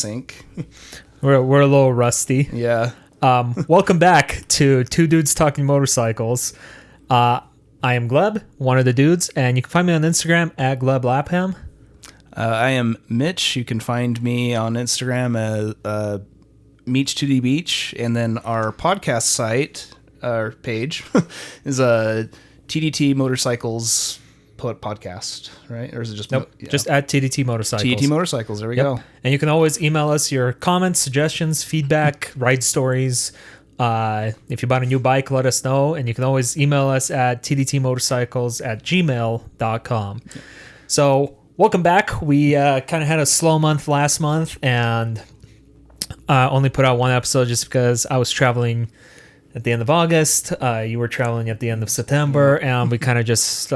sync. We're a little rusty. Yeah. Welcome back to Two Dudes Talking Motorcycles. I am Gleb, one of the dudes, and you can find me on Instagram at Gleb Lapham. I am Mitch. You can find me on Instagram at Meech2dbeach, and then our podcast site, our page, is a TDT Motorcycles podcast, right? Or is it just just at TDT Motorcycles. TDT Motorcycles. There we go. And you can always email us your comments, suggestions, feedback, ride stories. If you bought a new bike, let us know. And you can always email us at tdtmotorcycles@gmail.com. So welcome back. We kind of had a slow month last month and only put out one episode just because I was traveling at the end of August. You were traveling at the end of September, and we kind of just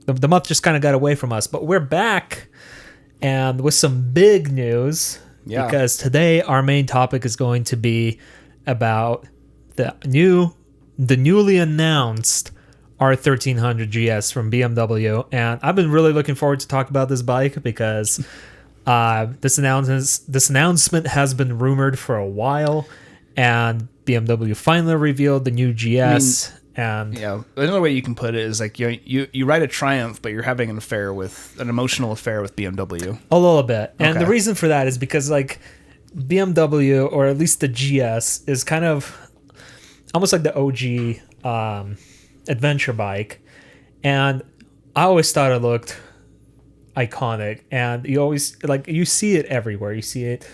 the month just kind of got away from us. But we're back, and with some big news, because today our main topic is going to be about the newly announced R1300 GS from BMW, and I've been really looking forward to talk about this bike because this announcement has been rumored for a while, and BMW finally revealed the new GS. Another way you can put it is like you ride a Triumph, but you're having an emotional affair with BMW. A little bit, and the reason for that is because like BMW, or at least the GS, is kind of almost like the OG adventure bike, and I always thought it looked iconic, and you see it everywhere. You see it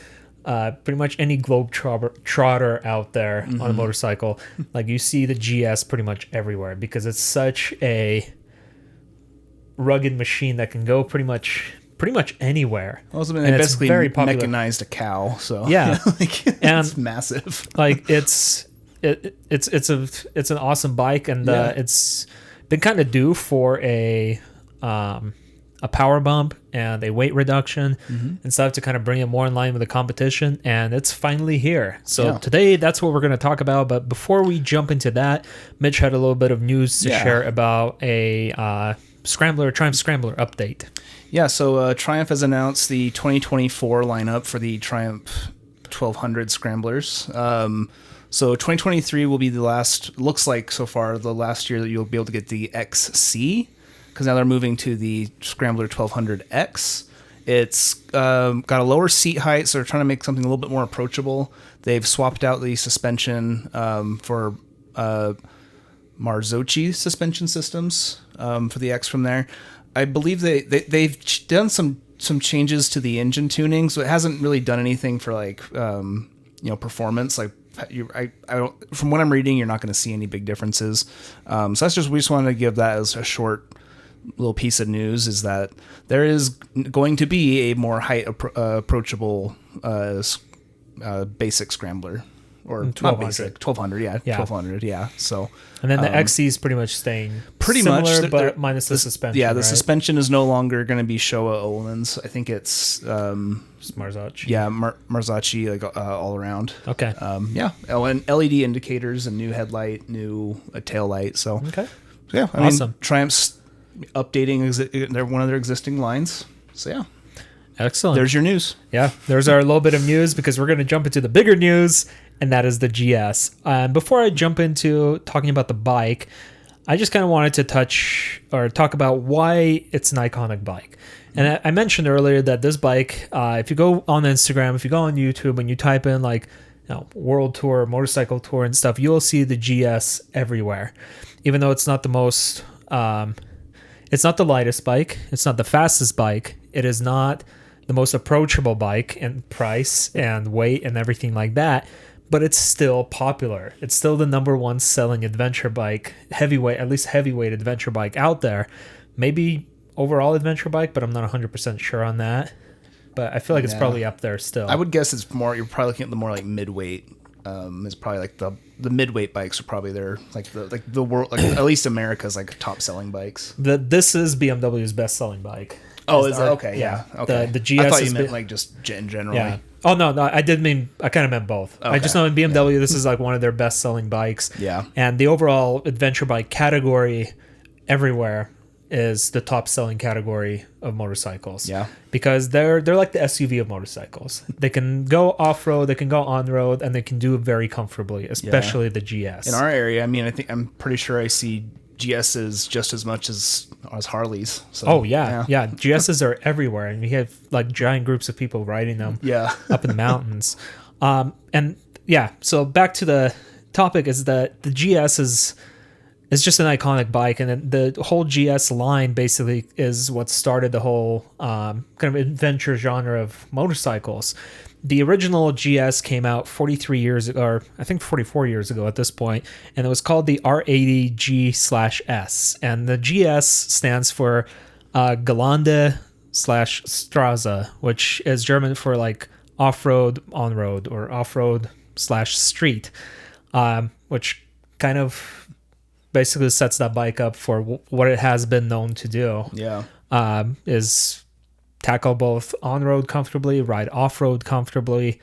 pretty much any globetrotter out there on a motorcycle. Like you see the GS pretty much everywhere because it's such a rugged machine that can go pretty much anywhere. Also, they basically very mechanized a cow, so yeah, it's massive. Like it's an awesome bike, and it's been kind of due for a power bump and a weight reduction and stuff to kind of bring it more in line with the competition, and it's finally here. So today that's what we're going to talk about. But before we jump into that, Mitch had a little bit of news to share about a Triumph Scrambler update. Yeah, so Triumph has announced the 2024 lineup for the Triumph 1200 Scramblers. So 2023 will be looks like so far, the last year that you'll be able to get the XC, because now they're moving to the Scrambler 1200X. It's got a lower seat height, so they're trying to make something a little bit more approachable. They've swapped out the suspension for Marzocchi suspension systems for the X from there. I believe they've done some changes to the engine tuning, so it hasn't really done anything for like performance. Like I don't, from what I'm reading, you're not going to see any big differences. So we just wanted to give that as a short little piece of news, is that there is going to be a more height approachable basic Scrambler, or 1200, yeah. 1200, yeah. So, and then the XC is pretty much staying similar, but minus the suspension. Yeah, the suspension is no longer going to be Showa Öhlins. I think it's just Marzocchi. Yeah, Marzocchi, like all around. Okay. And LED indicators, and new headlight, new tail light. So I awesome. mean, Triumph's updating one of their existing lines. So yeah. Excellent. There's your news. Yeah, there's our little bit of news, because we're going to jump into the bigger news, and that is the GS. Before I jump into talking about the bike, I just kind of wanted to talk about why it's an iconic bike. And I mentioned earlier that this bike, if you go on Instagram, if you go on YouTube, and you type in like world tour, motorcycle tour and stuff, you'll see the GS everywhere. Even though it's not the most, it's not the lightest bike, it's not the fastest bike, it is not the most approachable bike in price and weight and everything like that, but it's still popular. It's still the number one selling adventure bike, heavyweight adventure bike out there. Maybe overall adventure bike, but I'm not 100% sure on that. But I feel like it's probably up there still. I would guess it's more, you're probably looking at the more like midweight. It's probably like the midweight bikes are probably their the world, like at least America's like top selling bikes. This is BMW's best selling bike. Oh, is it? Okay, yeah. Okay. The GS. I thought you meant like just in general. Yeah. Oh no, I kind of meant both. Okay. I just know in BMW this is like one of their best selling bikes. Yeah. And the overall adventure bike category everywhere is the top selling category of motorcycles. Yeah. Because they're like the SUV of motorcycles. They can go off-road, they can go on-road, and they can do it very comfortably, especially the GS. In our area, I mean, I'm pretty sure I see GSs just as much as Harleys. So, oh yeah. GSs are everywhere, and we have like giant groups of people riding them up in the mountains. And yeah, so back to the topic is that the GS is just an iconic bike, and the whole GS line basically is what started the whole kind of adventure genre of motorcycles. The original GS came out 43 years ago, or I think 44 years ago at this point, and it was called the R80 G/S. And the GS stands for Gelände/Straße, which is German for like off-road, on-road, or off-road/street, which kind of basically sets that bike up for what it has been known to do. Yeah. Is tackle both on-road comfortably, ride off-road comfortably,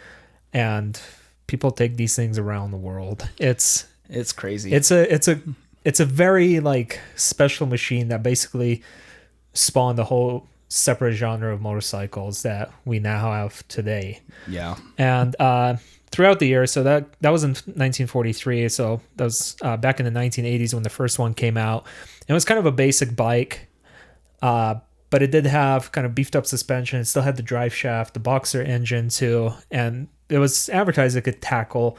and people take these things around the world. It's crazy. It's a very like special machine that basically spawned the whole separate genre of motorcycles that we now have today. Yeah. And throughout the year, so that was in 1943, so that was back in the 1980s when the first one came out. It was kind of a basic bike, but it did have kind of beefed up suspension. It still had the drive shaft, the boxer engine too, and it was advertised it could tackle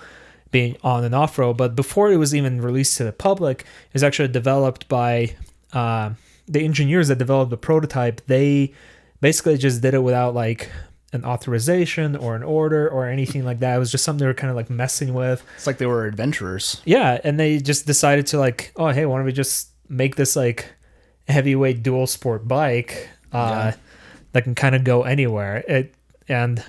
being on and off road. But before it was even released to the public, it was actually developed by the engineers that developed the prototype. They basically just did it without like an authorization or an order or anything like that. It was just something they were kind of like messing with. It's like they were adventurers. Yeah, and they just decided to like, oh hey, why don't we just make this like heavyweight dual sport bike that can kind of go anywhere. Then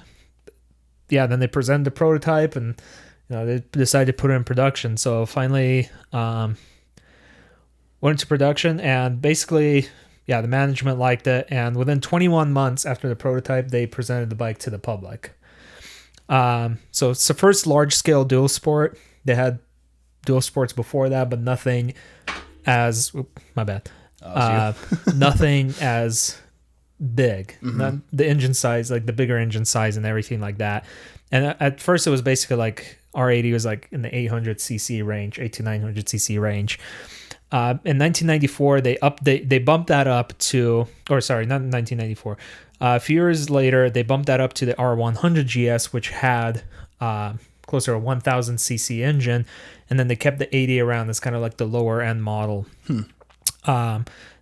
they presented the prototype, and they decided to put it in production. So finally went into production, and basically the management liked it, and within 21 months after the prototype, they presented the bike to the public. So it's the first large-scale dual sport. They had dual sports before that, but nothing as... my bad. Nothing as big. Mm-hmm. Not the engine size, like the bigger engine size and everything like that. And at first, it was basically like R80 was like in the 800cc range, 8 to 900cc range. In 1994, they bumped that up to, or sorry, not in 1994. A few years later, they bumped that up to the R100 GS, which had closer to a 1000cc engine, and then they kept the 80 around as kind of like the lower end model.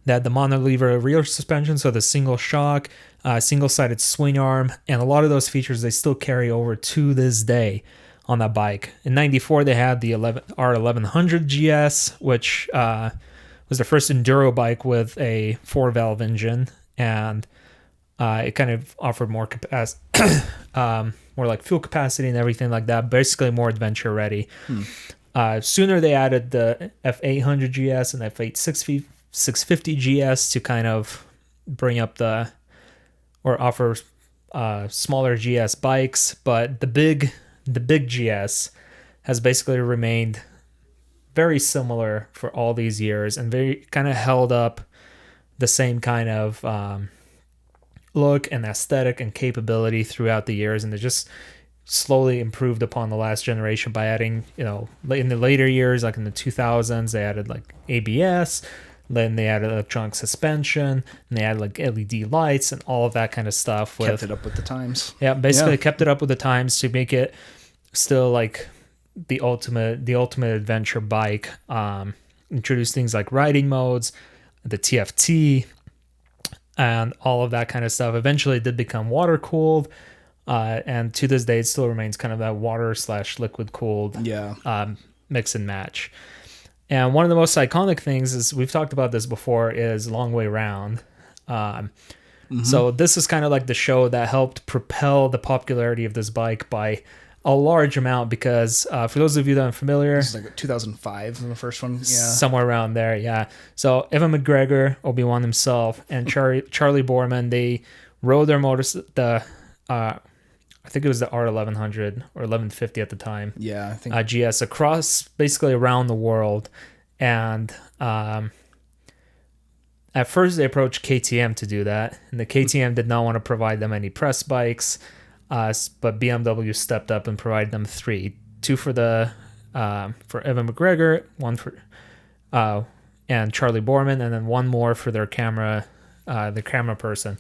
They had the monolever rear suspension, so the single shock, single-sided swing arm, and a lot of those features they still carry over to this day on that bike. In 94, they had the R1100 GS, which was the first enduro bike with a 4-valve engine, and it kind of offered more capacity, more like fuel capacity and everything like that. Basically, more adventure ready. Sooner they added the F800 GS and F8 650 GS to kind of bring up or offer smaller GS bikes, but the big GS has basically remained very similar for all these years and very kind of held up the same kind of look and aesthetic and capability throughout the years, and they just slowly improved upon the last generation by adding, in the later years, like in the 2000s, they added like ABS, then they added electronic suspension, and they added like LED lights and all of that kind of stuff. Kept it up with the times. Yeah, basically kept it up with the times to make it still like the ultimate adventure bike. Introduced things like riding modes, the TFT, and all of that kind of stuff. Eventually, it did become water cooled, and to this day, it still remains kind of that water/liquid cooled mix and match. And one of the most iconic things is, we've talked about this before, is Long Way Round. So this is kind of like the show that helped propel the popularity of this bike by a large amount, because for those of you that aren't familiar, this is like 2005 in the first one. Yeah, somewhere around there. Yeah. So Evan McGregor, Obi-Wan himself, and Charlie Borman, they rode their I think it was the R1100 or 1150 at the time. Yeah, I think GS across basically around the world, and At first, they approached KTM to do that, and the KTM did not want to provide them any press bikes, but BMW stepped up and provided them 3. 2 for for Evan McGregor, 1 for and Charlie Borman, and then 1 more for their camera person.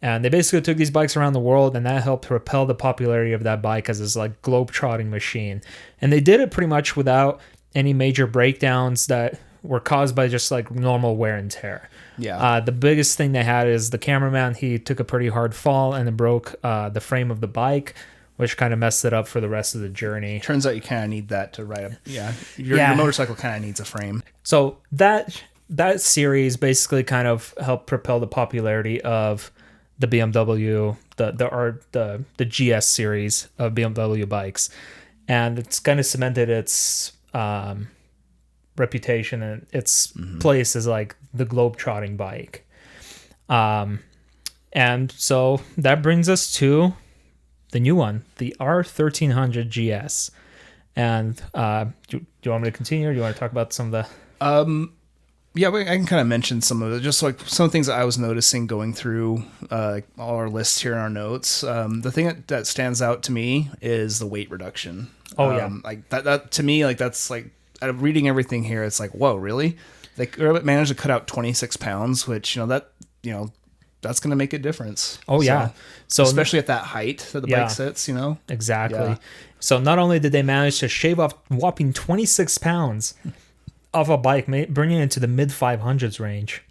And they basically took these bikes around the world, and that helped propel the popularity of that bike as this like globe-trotting machine. And they did it pretty much without any major breakdowns that were caused by just like normal wear and tear. Yeah. The biggest thing they had is the cameraman. He took a pretty hard fall and it broke the frame of the bike, which kind of messed it up for the rest of the journey. Turns out you kind of need that to ride a... Yeah. Your motorcycle kind of needs a frame. So that series basically kind of helped propel the popularity of the BMW, the GS series of BMW bikes. And it's kind of cemented its reputation and its place as like the globe-trotting bike. And so that brings us to the new one, the R1300 GS. And do you want me to continue, or do you want to talk about some of the... Yeah, I can kind of mention some of it, just like some things that I was noticing going through all our lists here in our notes. The thing that stands out to me is the weight reduction. Oh, yeah. Like that to me, like that's like, reading everything here, it's like, whoa, really? They managed to cut out 26 pounds, which, that's going to make a difference. Oh, yeah. So especially at that height that the bike sits, Exactly. Yeah. So not only did they manage to shave off whopping 26 pounds off a bike, bringing it into the mid 500s range,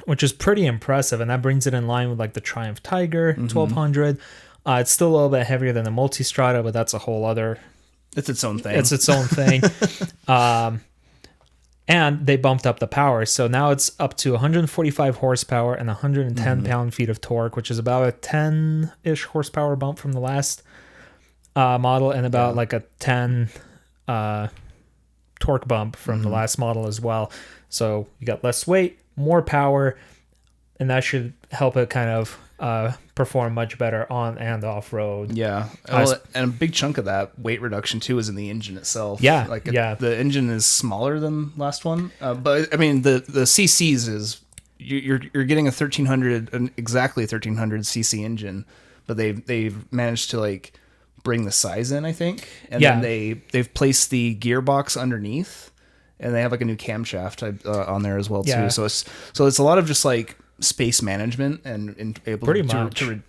which is pretty impressive. And that brings it in line with like the Triumph Tiger 1200. It's still a little bit heavier than the Multistrada, but that's a whole other... It's its own thing. It's its own thing. And they bumped up the power. So now it's up to 145 horsepower and 110 pound-feet of torque, which is about a 10-ish horsepower bump from the last model, and about like a 10 torque bump from the last model as well. So you got less weight, more power, and that should help it kind of perform much better on and off road. Yeah. Well, and a big chunk of that weight reduction too is in the engine itself. Yeah. The engine is smaller than last one, but I mean the CCs is you're getting a 1300, exactly 1300 cc engine, but they've managed to like bring the size in, I think, and then they've placed the gearbox underneath, and they have like a new camshaft on there as well too. So it's a lot of just like space management and able to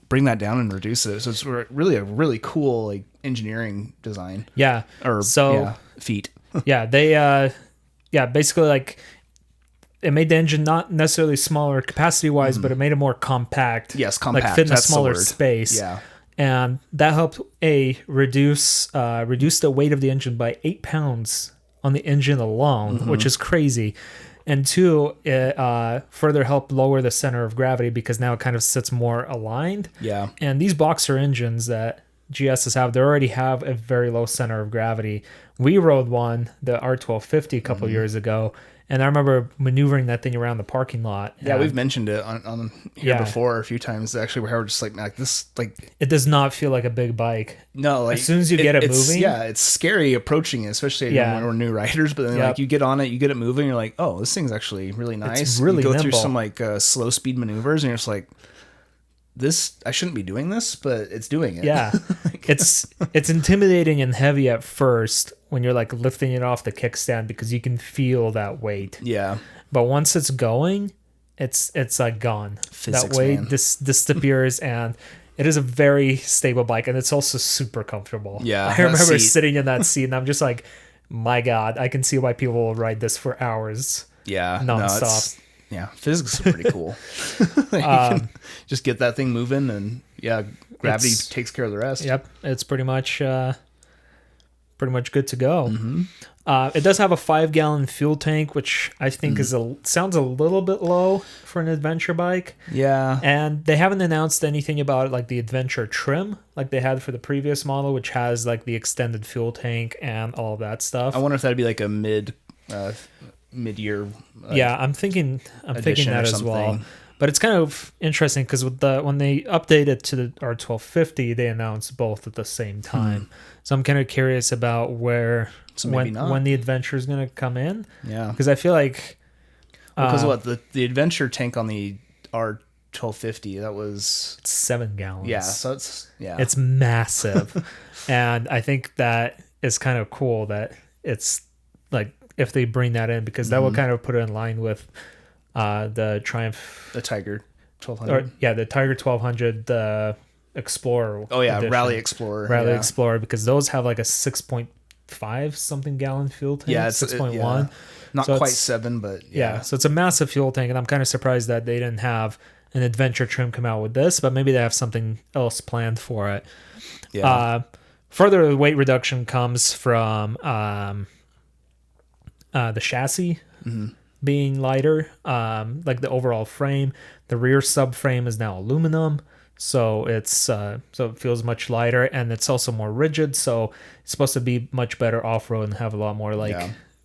bring that down and reduce it. So it's really a really cool like engineering design. Yeah. Feat. They basically like it made the engine not necessarily smaller capacity wise, but it made it more compact. Yes, compact. Like fit in a smaller space. Yeah. And that helped reduce the weight of the engine by 8 pounds on the engine alone, which is crazy. And 2, it further helped lower the center of gravity because now it kind of sits more aligned. Yeah. And these boxer engines that GSs have, they already have a very low center of gravity. We rode one, the R1250, a couple years ago, and I remember maneuvering that thing around the parking lot. Yeah, we've mentioned it on here before a few times, actually, where we're just like this, like... It does not feel like a big bike. No, like... As soon as you get it moving... Yeah, it's scary approaching it, especially when we're new riders, but then like you get on it, you get it moving, you're like, oh, this thing's actually really nice. It's really you go nimble. through some like slow speed maneuvers, and you're just like, I shouldn't be doing this, but it's doing it. Yeah. It's intimidating and heavy at first when you're like lifting it off the kickstand because you can feel that weight. Yeah. But once it's going, it's like gone. Physics, that weight man. disappears, and it is a very stable bike, and it's also super comfortable. Yeah. I remember sitting in that seat, and I'm just like, my God, I can see why people will ride this for hours. Yeah. Nonstop. Physics are pretty cool. You can just get that thing moving, and gravity takes care of the rest. Yep, it's pretty much good to go. It does have a 5-gallon fuel tank, which I think sounds a little bit low for an adventure bike. Yeah, and they haven't announced anything about like the adventure trim like they had for the previous model, which has like the extended fuel tank and all of that stuff. I wonder if that'd be like a mid-year. I'm thinking that as well. But it's kind of interesting because when they updated to the R1250, they announced both at the same time. So I'm kind of curious about when the adventure is going to come in. Yeah, because I feel like Because the adventure tank on the R1250, that was 7 gallons. Yeah, so it's massive. And I think that is kind of cool that it's like if they bring that in, because that will kind of put it in line with the Triumph, the Tiger 1200. The Tiger 1200, the Explorer. Oh yeah, edition. Rally Explorer. Explorer, because those have like a 6.5 something gallon fuel tank. Yeah, it's 6.1. Not so quite 7, but yeah. So it's a massive fuel tank, and I'm kind of surprised that they didn't have an adventure trim come out with this, but maybe they have something else planned for it. Yeah. Further weight reduction comes from the chassis being lighter, like the overall frame. The rear subframe is now aluminum, so it's so it feels much lighter, and it's also more rigid. So it's supposed to be much better off road and have a lot more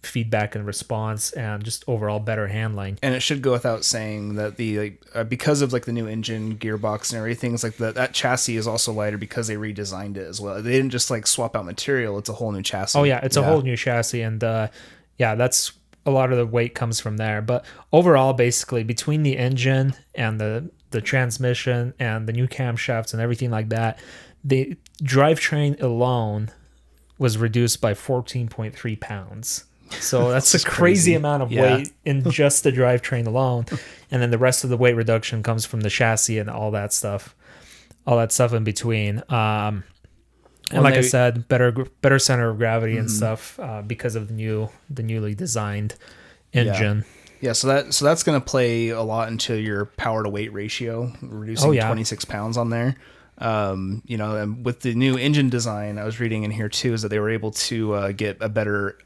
feedback and response, and just overall better handling. And it should go without saying that because of the new engine, gearbox, and everything, it's that chassis is also lighter because they redesigned it as well. They didn't just swap out material; it's a whole new chassis. Oh yeah, it's a whole new chassis, and that's a lot of the weight comes from there. But overall, basically, between the engine and the transmission and the new camshafts and everything like that, the drivetrain alone was reduced by 14.3 pounds. So that's a crazy amount of weight in just the drivetrain alone. And then the rest of the weight reduction comes from the chassis and all that stuff in between. And I said, better center of gravity and stuff because of the newly designed engine. Yeah, so that's going to play a lot into your power to weight ratio, reducing 26 pounds on there. And with the new engine design, I was reading in here too, is that they were able to get a better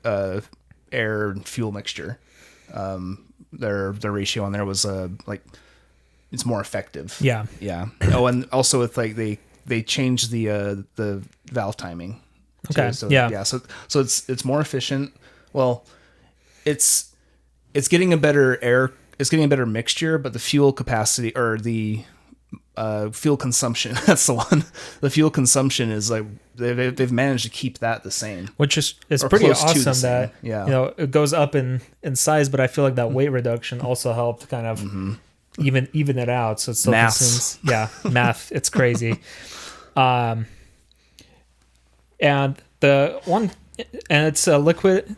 air and fuel mixture. Their ratio on there was it's more effective. Yeah. Oh, and also with they changed the valve timing. Okay. So it's more efficient. Well, it's getting a better air. It's getting a better mixture, but the fuel capacity or the fuel consumption, that's the one. The fuel consumption is they've managed to keep that the same, which is pretty awesome. That it goes up in size, but I feel like that weight reduction also helped kind of even it out. So it still consumes, math. It's crazy. And the one, and it's a liquid.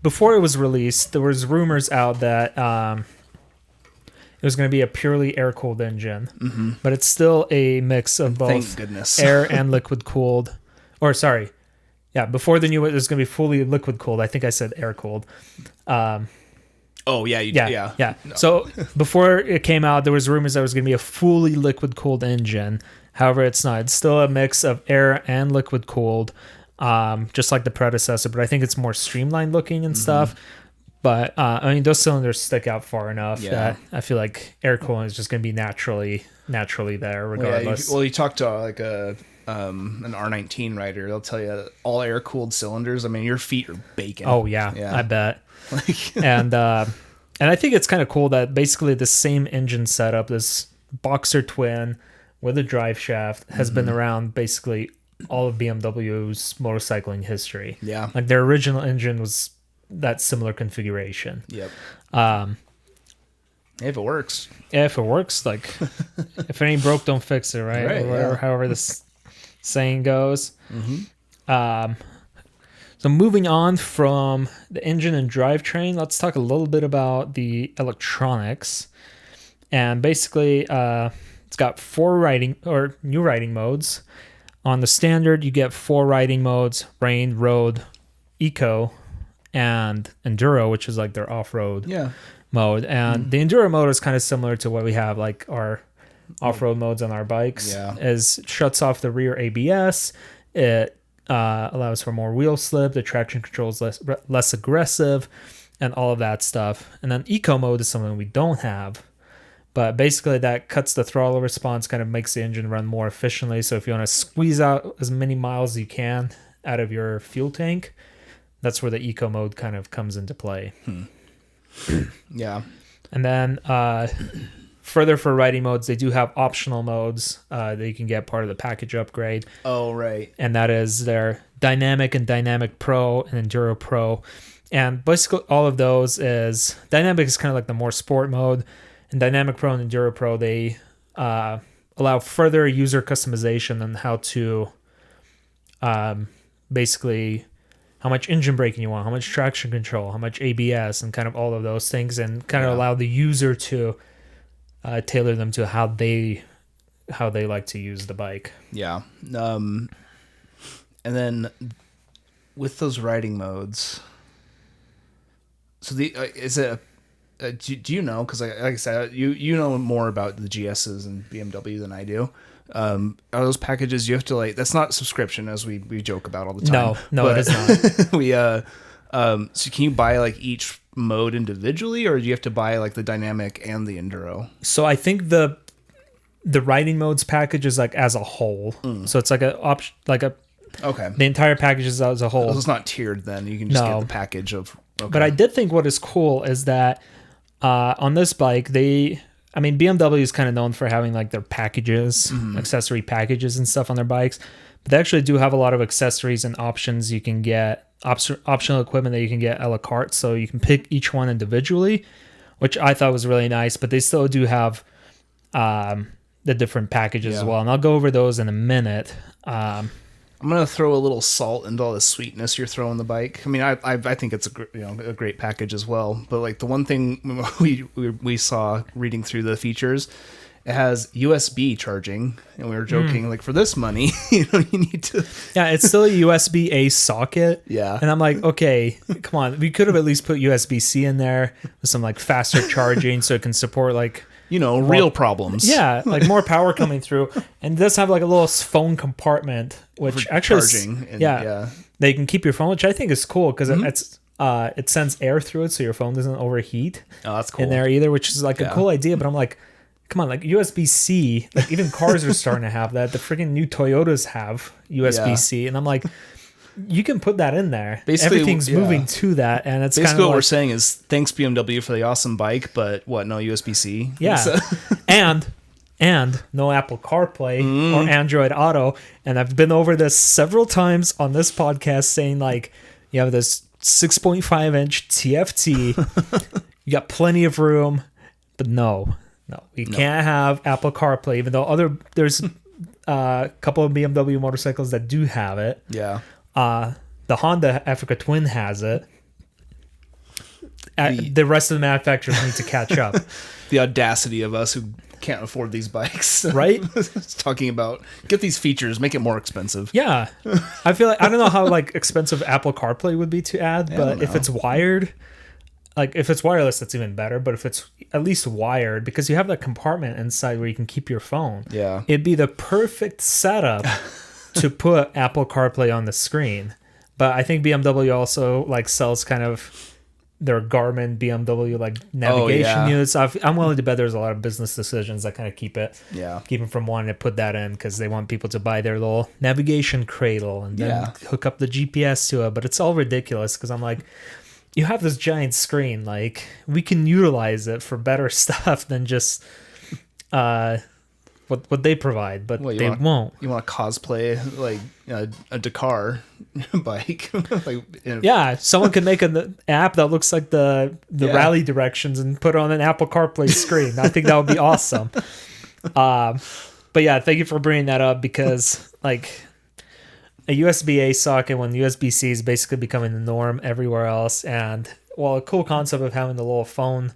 Before it was released, there was rumors out that it was going to be a purely air-cooled engine, but it's still a mix of both air and liquid-cooled. Or sorry, before the new it was going to be fully liquid-cooled. I think I said air-cooled. Oh yeah, yeah. No. So before it came out, there was rumors that it was going to be a fully liquid-cooled engine. However, it's not. It's still a mix of air and liquid-cooled, just like the predecessor. But I think it's more streamlined looking and stuff. But those cylinders stick out far enough that I feel like air cooling is just going to be naturally there, regardless. You talk to an R19 rider, they'll tell you all air cooled cylinders. I mean, your feet are baking. Oh yeah. I bet. And I think it's kind of cool that basically the same engine setup, this Boxer twin with a drive shaft, has been around basically all of BMW's motorcycling history. Yeah, their original engine was that similar configuration. Yep. If it works, if it ain't broke, don't fix it, right? Or however this saying goes. So moving on from the engine and drivetrain, let's talk a little bit about the electronics. And basically, it's got 4 new riding modes. On the standard, you get 4 riding modes: rain, road, eco, and enduro, which is their off-road mode. And the enduro mode is kind of similar to what we have our off-road modes on our bikes. It shuts off the rear ABS. It allows for more wheel slip. The traction control is less aggressive, and all of that stuff. And then eco mode is something we don't have, but basically that cuts the throttle response, kind of makes the engine run more efficiently. So if you want to squeeze out as many miles as you can out of your fuel tank, that's where the eco mode kind of comes into play. Yeah. And then further for riding modes, they do have optional modes that you can get part of the package upgrade. Oh, right. And that is their Dynamic and Dynamic Pro and Enduro Pro. And basically all of those is Dynamic is kind of like the more sport mode, and Dynamic Pro and Enduro Pro, they allow further user customization on how to basically how much engine braking you want, how much traction control, how much ABS, and kind of all of those things, and kind of allow the user to tailor them to how they like to use the bike. Yeah. And then with those riding modes, so is it do you know, because like I said, you know more about the GSs and BMW than I do. Are those packages you have to like? That's not subscription, as we joke about all the time. No, it is not. We so can you buy like each mode individually, or do you have to buy like the dynamic and the enduro? So I think the riding modes package is like as a whole. So it's like a option, like a Okay. the entire package is as a whole. So it's not tiered then. You can just get the package of. Okay. But I did think what is cool is that on this bike, BMW is kind of known for having like their packages, accessory packages and stuff on their bikes. But they actually do have a lot of accessories and options you can get, optional equipment that you can get a la carte. So you can pick each one individually, which I thought was really nice. But they still do have the different packages as well. And I'll go over those in a minute. I'm gonna throw a little salt into all the sweetness you're throwing the bike. I mean, I think it's a great package as well. But like the one thing we saw reading through the features, it has USB charging, and we were joking like for this money, you need to. Yeah, it's still a USB-A socket. Yeah, and I'm like, okay, come on, we could have at least put USB-C in there with some like faster charging, so it can support like. Real problems. Yeah, like more power coming through. And it does have like a little phone compartment, which for actually charging. They can keep your phone, which I think is cool because it sends air through it so your phone doesn't overheat. Oh, that's cool. In there either, which is like a cool idea. But I'm like, come on, like USB-C, like even cars are starting to have that. The freaking new Toyotas have USB-C. And I'm like, you can put that in there. Basically, everything's moving to that, and it's basically kind of what we're saying is thanks BMW for the awesome bike, but no USB-C. Yeah, so. and no Apple CarPlay or Android Auto. And I've been over this several times on this podcast, saying like you have this 6.5-inch TFT, you got plenty of room, but no, you can't have Apple CarPlay, even though there's a couple of BMW motorcycles that do have it. Yeah. The Honda Africa Twin has it. The rest of the manufacturers need to catch up. The audacity of us who can't afford these bikes. Right? Talking about, get these features, make it more expensive. Yeah. I feel like, I don't know how like expensive Apple CarPlay would be to add, but if it's wired, like if it's wireless, that's even better. But if it's at least wired, because you have that compartment inside where you can keep your phone. Yeah. It'd be the perfect setup to put Apple CarPlay on the screen. But I think BMW also like sells kind of their Garmin BMW like navigation units. I'm willing to bet there's a lot of business decisions that kind of keep them from wanting to put that in, because they want people to buy their little navigation cradle and then hook up the GPS to it. But it's all ridiculous, because I'm like, you have this giant screen, like we can utilize it for better stuff than just what they provide, but they won't. You want to cosplay like a Dakar bike? Someone could make an app that looks like the rally directions and put it on an Apple CarPlay screen. I think that would be awesome. But yeah, thank you for bringing that up, because like a USB-A socket when USB-C is basically becoming the norm everywhere else, and a cool concept of having the little phone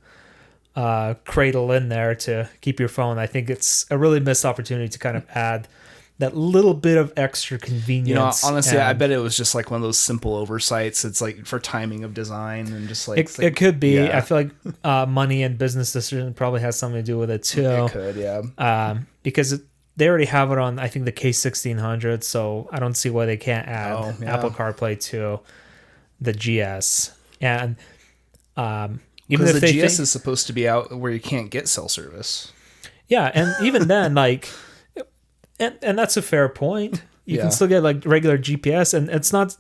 cradle in there to keep your phone. I think it's a really missed opportunity to kind of add that little bit of extra convenience. Honestly, I bet it was just like one of those simple oversights. It's like for timing of design and just like it could be. I feel like money and business decision probably has something to do with it too. It could, yeah. Because they already have it on, I think, the K1600, so I don't see why they can't add Apple CarPlay to the GS. And even if the GS is supposed to be out where you can't get cell service. Yeah, and even then, like, and that's a fair point. You can still get like regular GPS, and it's not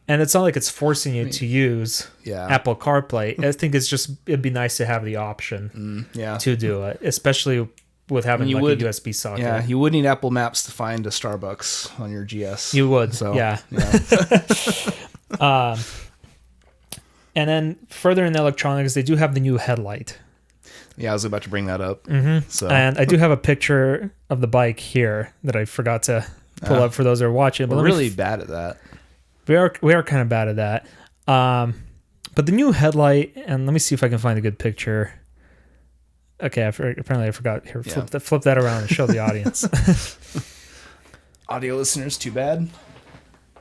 like it's forcing you to use Apple CarPlay. I think it'd be nice to have the option to do it, especially with having a USB socket. Yeah, you would need Apple Maps to find a Starbucks on your GS. You would, so, yeah. And then further in the electronics, they do have the new headlight. Yeah, I was about to bring that up. So And I do have a picture of the bike here that I forgot to pull up for those that are watching. But we're really bad at that. we are kind of bad at that. But the new headlight, and let me see if I can find a good picture. Okay, apparently I forgot. Here, flip that around and show the audience. Audio listeners, too bad.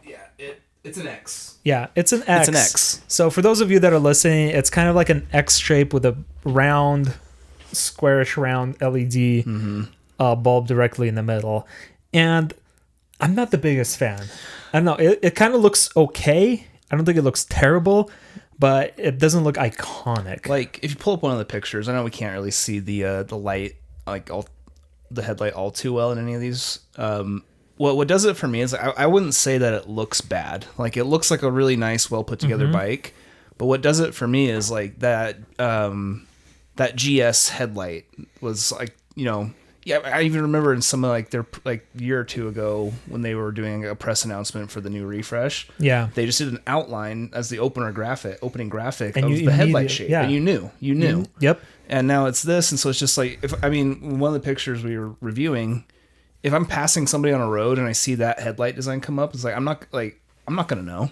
Yeah, it's an X. Yeah, it's an X. It's an X. So for those of you that are listening, it's kind of like an X shape with a round, squarish round LED bulb directly in the middle. And I'm not the biggest fan. I don't know. It kind of looks okay. I don't think it looks terrible, but it doesn't look iconic. Like if you pull up one of the pictures, I know we can't really see the light, like the headlight all too well in any of these. What does it for me is I wouldn't say that it looks bad. Like it looks like a really nice, well put together bike. But what does it for me is like that that GS headlight was like, yeah, I even remember in some of like their like year or two ago when they were doing a press announcement for the new refresh. Yeah, they just did an outline as the opening graphic and of the headlight shape, and you knew. Yep. And now it's this, and so it's just like one of the pictures we were reviewing. If I'm passing somebody on a road and I see that headlight design come up, it's like I'm not gonna know.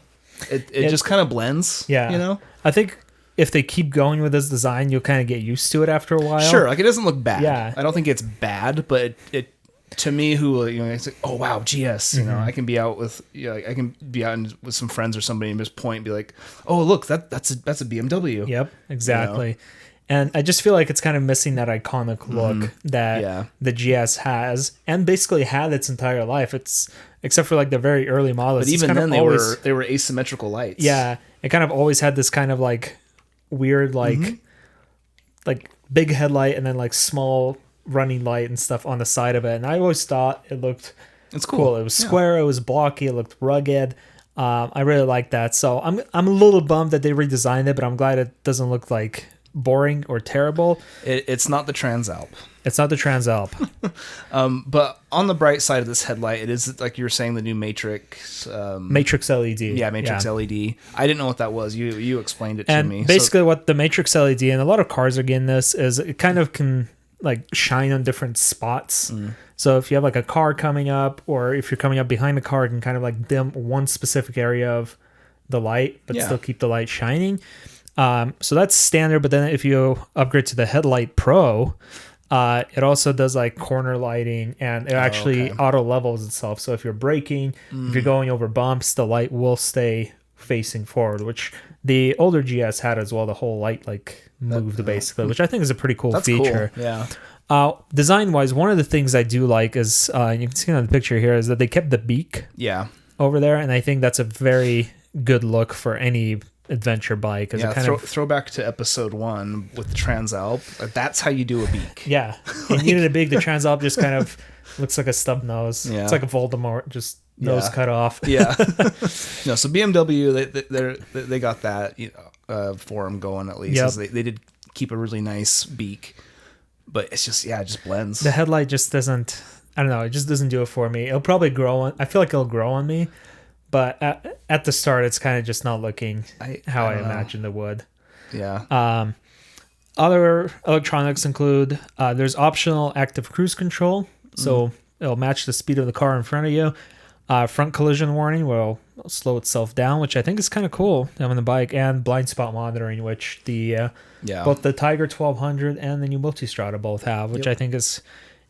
It just kind of blends. Yeah, I think if they keep going with this design, you'll kind of get used to it after a while. Sure, like it doesn't look bad. Yeah, I don't think it's bad, but it to me, it's like, oh wow, GS. I can be out with with some friends or somebody and just point and be like, oh look, that's a BMW. Yep, exactly. And I just feel like it's kind of missing that iconic look that the GS has and basically had its entire life. It's except for like the very early models. But even then, they were asymmetrical lights. Yeah, it kind of always had this kind of like weird like big headlight and then like small running light and stuff on the side of it. And I always thought it's cool. It was square. It was blocky. It looked rugged. I really like that. So I'm a little bummed that they redesigned it, but I'm glad it doesn't look like boring or terrible. It's not the Transalp. It's not the Transalp. But on the bright side of this headlight, it is like you were saying, the new Matrix LED. Yeah, Matrix LED. I didn't know what that was. You explained it to me. And basically what the Matrix LED, and a lot of cars are getting this, is it kind of can like shine on different spots. So if you have like a car coming up, or if you're coming up behind the car, it can kind of like dim one specific area of the light, but still keep the light shining. So that's standard, but then if you upgrade to the Headlight Pro, it also does like corner lighting, and it actually auto levels itself. So if you're braking, if you're going over bumps, the light will stay facing forward, which the older GS had as well. The whole light like moved basically, which I think is a pretty cool feature. Cool. Yeah. Design wise, one of the things I do like is, you can see on the picture here, is that they kept the beak over there. And I think that's a very good look for any adventure bike. Yeah, throwback to episode 1 with the Transalp. That's how you do a beak. Yeah, you needed a beak. The Transalp just kind of looks like a stub nose. Yeah. It's like a Voldemort, just nose cut off. Yeah. No, so BMW, they got that for them going at least. Yep. They did keep a really nice beak, but it's just it just blends. The headlight just doesn't. I don't know. It just doesn't do it for me. It'll probably grow on. I feel like it'll grow on me. But at the start, it's kind of just not looking how I imagined it would. Yeah. Other electronics include there's optional active cruise control, so it'll match the speed of the car in front of you. Front collision warning will slow itself down, which I think is kind of cool on the bike, and blind spot monitoring, which both the Tiger 1200 and the new Multistrada both have, which I think is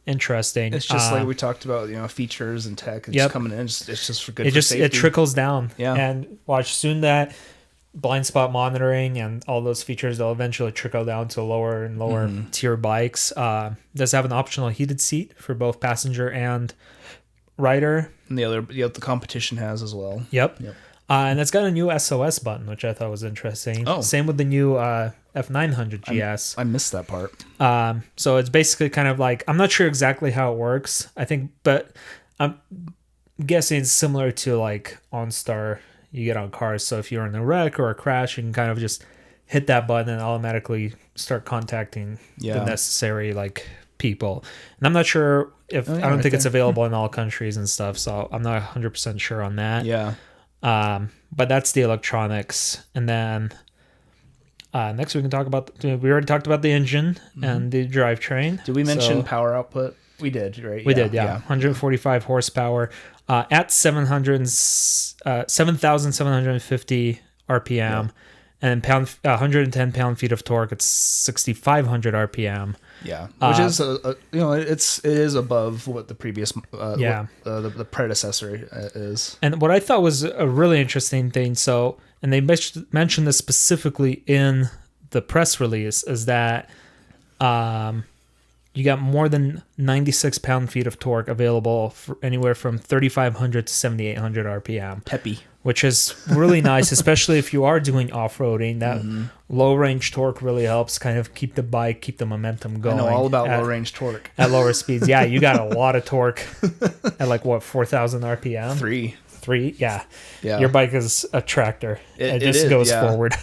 interesting. It's just like we talked about, features and tech. It's just coming in. It's just for good. Safety. It trickles down. Yeah. And watch soon that blind spot monitoring and all those features, they'll eventually trickle down to lower and lower tier bikes. Does have an optional heated seat for both passenger and rider. And the competition has as well. Yep. And it's got a new SOS button, which I thought was interesting. Oh. Same with the new F900 GS. I missed that part. So it's basically kind of like, I'm not sure exactly how it works. I think, but I'm guessing it's similar to like OnStar you get on cars. So if you're in a wreck or a crash, you can kind of just hit that button and automatically start contacting the necessary like people. And I'm not sure if I don't think it's available in all countries and stuff. So I'm not 100% sure on that. Yeah. But that's the electronics. And then Next, we can talk about. We already talked about the engine and the drivetrain. Did we mention power output? We did, right? We did, yeah. 145 horsepower at 7,750 RPM, and 110 pound-feet of torque at 6,500 RPM. Yeah, which is it is above what the previous the predecessor is. And what I thought was a really interesting thing, and they mentioned this specifically in the press release, is that you got more than 96 pound-feet of torque available for anywhere from 3,500 to 7,800 RPM. Peppy. Which is really nice, especially if you are doing off-roading. That low-range torque really helps kind of keep the momentum going. I know all about low-range torque. At lower speeds. Yeah, you got a lot of torque at 4,000 RPM? Three? Yeah. Your bike is a tractor. It just goes forward.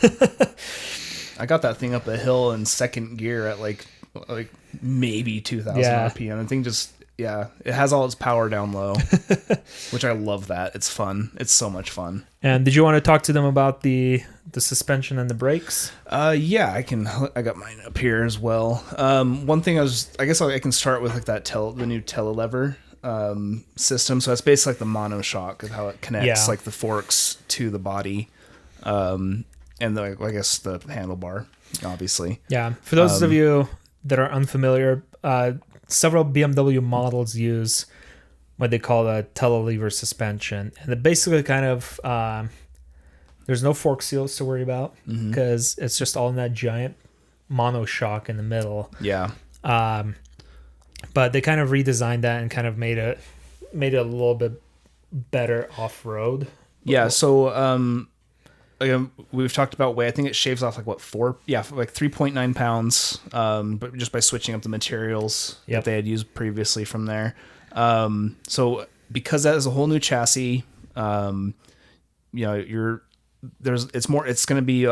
I got that thing up a hill in second gear at maybe 2,000 RPM. The thing just, it has all its power down low, which I love that. It's fun. It's so much fun. And did you want to talk to them about the suspension and the brakes? Yeah, I got mine up here as well. One thing I guess I can start with the new telelever system. So that's basically the monoshock of how it connects the forks to the body, and I guess the handlebar, obviously. Yeah, for those of you that are unfamiliar, several BMW models use what they call a telelever suspension, and it basically kind of there's no fork seals to worry about because it's just all in that giant monoshock in the middle. Yeah. But they kind of redesigned that and kind of made it a little bit better off road. Yeah. So we've talked about weight. I think it shaves off 3.9 pounds, but just by switching up the materials that they had used previously from there. So because that is a whole new chassis, it's going to be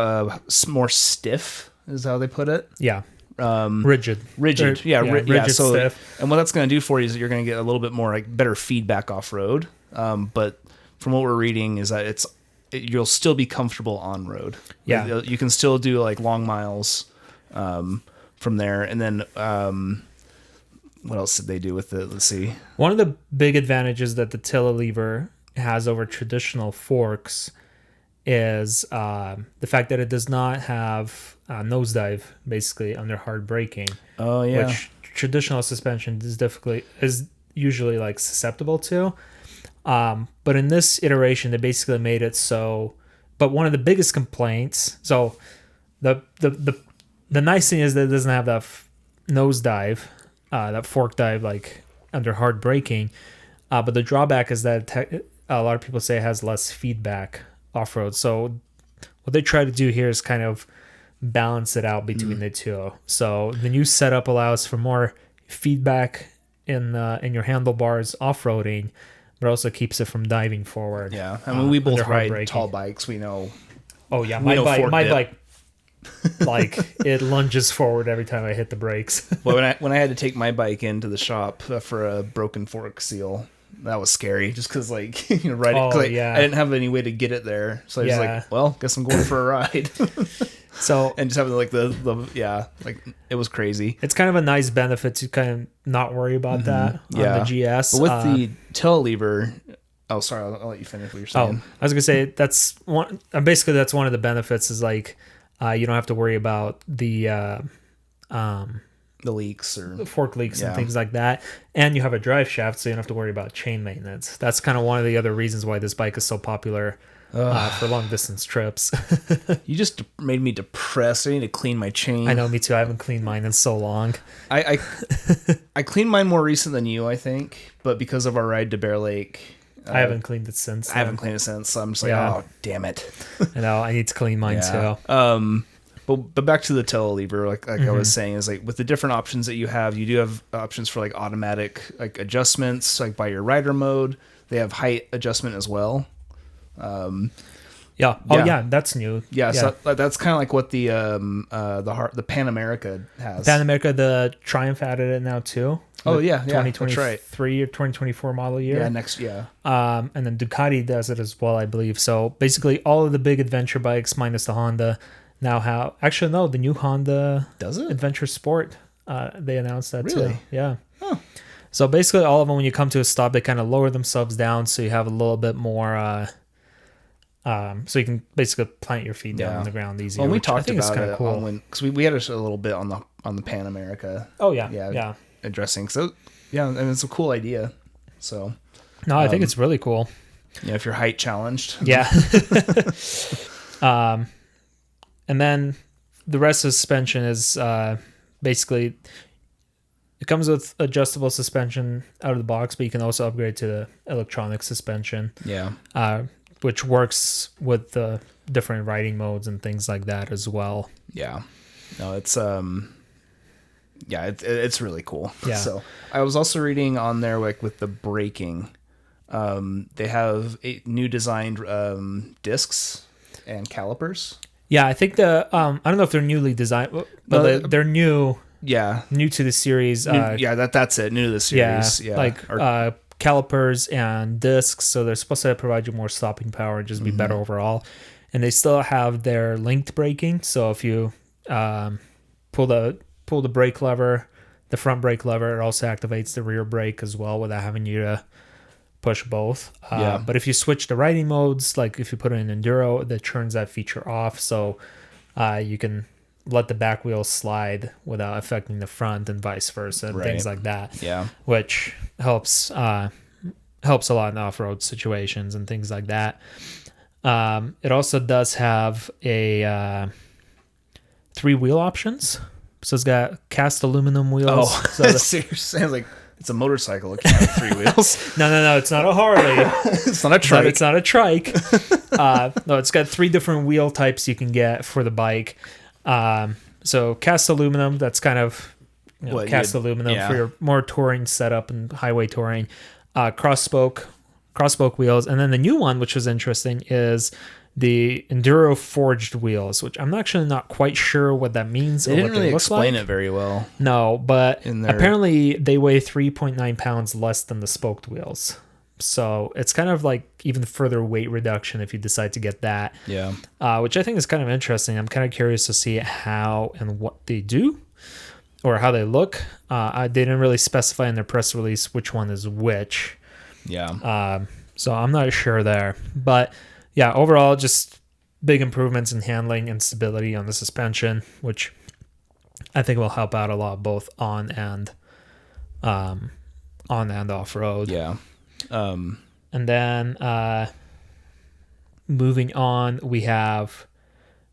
more stiff is how they put it. Yeah. Rigid. Rigid, So, stiff. and what that's going to do for you is you're going to get a little bit more better feedback off road. But from what we're reading is that you'll still be comfortable on road. Yeah. You can still do long miles from there. And then what else did they do with it? Let's see. One of the big advantages that the telelever has over traditional forks is the fact that it does not have nosedive basically under hard braking. Oh yeah. Which traditional suspension is usually susceptible to. But in this iteration, they basically made it so. But one of the biggest complaints, so the nice thing is that it doesn't have that nosedive, that fork dive under hard braking. But the drawback is that a lot of people say it has less feedback off road. So what they try to do here is kind of balance it out between the two. So the new setup allows for more feedback in your handlebars off roading, but also keeps it from diving forward. Yeah, I mean we both ride tall bikes. We know. Oh yeah, my bike it lunges forward every time I hit the brakes. Well, when I had to take my bike into the shop for a broken fork seal, that was scary. Just because I didn't have any way to get it there, so I was well, guess I'm going for a ride. So and just having it was crazy. It's kind of a nice benefit to kind of not worry about that on the GS. But with the telelever, sorry, I'll let you finish what you're saying. I was gonna say that's one. Basically, that's one of the benefits is you don't have to worry about the leaks or the fork leaks and things like that, and you have a drive shaft, so you don't have to worry about chain maintenance. That's kind of one of the other reasons why this bike is so popular. For long distance trips. You just made me depressed. I need to clean my chain. I know, me too. I haven't cleaned mine in so long. I cleaned mine more recent than you, I think, but because of our ride to Bear Lake, I haven't cleaned it since. I haven't cleaned it since. So I'm just oh damn it. I know. I need to clean mine too. But back to the telelever, like I was saying, is with the different options that you do have options for automatic adjustments, by your rider mode. They have height adjustment as well. That's new. So that's kind of what the Pan America has. Pan America, the Triumph added it now too. 2023 or 2024 model year. Next. And then Ducati does it as well, I believe. So basically, all of the big adventure bikes minus the Honda now have actually no, the new Honda Does it? Adventure Sport. They announced that Really? too. Yeah. Oh. So basically, all of them, when you come to a stop, they kind of lower themselves down, so you have a little bit more. So you can basically plant your feet down on the ground easier. Well, we which I talked think is about kind of it cool. because we had a little bit on the Pan America. Oh yeah. Addressing. So yeah, and it's a cool idea. So No, I think it's really cool. yeah, if you're height challenged. Yeah. And then the rest of the suspension is basically it comes with adjustable suspension out of the box, but you can also upgrade to the electronic suspension. Yeah. Which works with the different riding modes and things like that as well. Yeah. No, it's it's really cool. Yeah. So I was also reading on there like with the braking, they have new designed discs and calipers. Yeah, I think I don't know if they're newly designed, but they're new. Yeah. New to the series. That's it. New to the series. Yeah. Like calipers and discs, so they're supposed to provide you more stopping power and just be better overall. And they still have their linked braking, so if you pull the brake lever, the front brake lever, it also activates the rear brake as well without having you to push both. But if you switch the riding modes, like if you put in enduro, that turns that feature off, so you can let the back wheels slide without affecting the front and vice versa and things like that. Yeah. Which helps a lot in off-road situations and things like that. It also does have a 3-wheel options. So it's got cast aluminum wheels. Oh, so sounds like it's a motorcycle. It can't have 3 wheels. No, it's not a Harley. It's not a trike. It's not a trike. No, it's got 3 different wheel types you can get for the bike. So cast aluminum, that's kind of cast aluminum for your more touring setup and highway touring. Cross spoke wheels, and then the new one, which was interesting, is the enduro forged wheels, which I'm actually not quite sure what that means. They didn't really explain it very well. No, but apparently they weigh 3.9 pounds less than the spoked wheels. So it's kind of like even further weight reduction if you decide to get that. Yeah. Which I think is kind of interesting. I'm kind of curious to see how and what they do or how they look. They didn't really specify in their press release which one is which. Yeah. So I'm not sure there. But yeah, overall, just big improvements in handling and stability on the suspension, which I think will help out a lot both on and off road. Yeah. And then moving on, we have